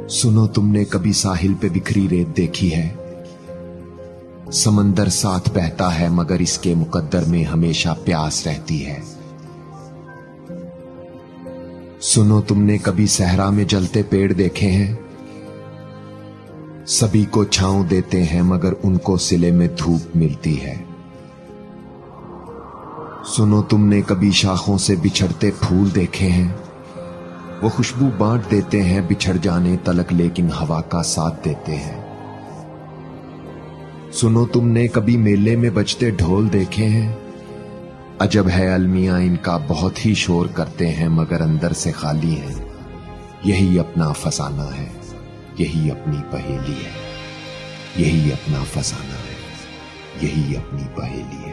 सुनो, तुमने कभी साहिल पे बिखरी रेत देखी है? समंदर साथ बहता है मगर इसके मुकद्दर में हमेशा प्यास रहती है। सुनो, तुमने कभी सहरा में जलते पेड़ देखे हैं? सभी को छांव देते हैं मगर उनको सिले में धूप मिलती है। सुनो, तुमने कभी शाखों से बिछड़ते फूल देखे हैं? वो खुशबू बांट देते हैं बिछड़ जाने तलक, लेकिन हवा का साथ देते हैं। सुनो, तुमने कभी मेले में बजते ढोल देखे हैं? अजब है अलमियां इनका, बहुत ही शोर करते हैं मगर अंदर से खाली हैं। यही अपना फसाना है, यही अपनी पहेली है। यही अपना फसाना है, यही अपनी पहेली है।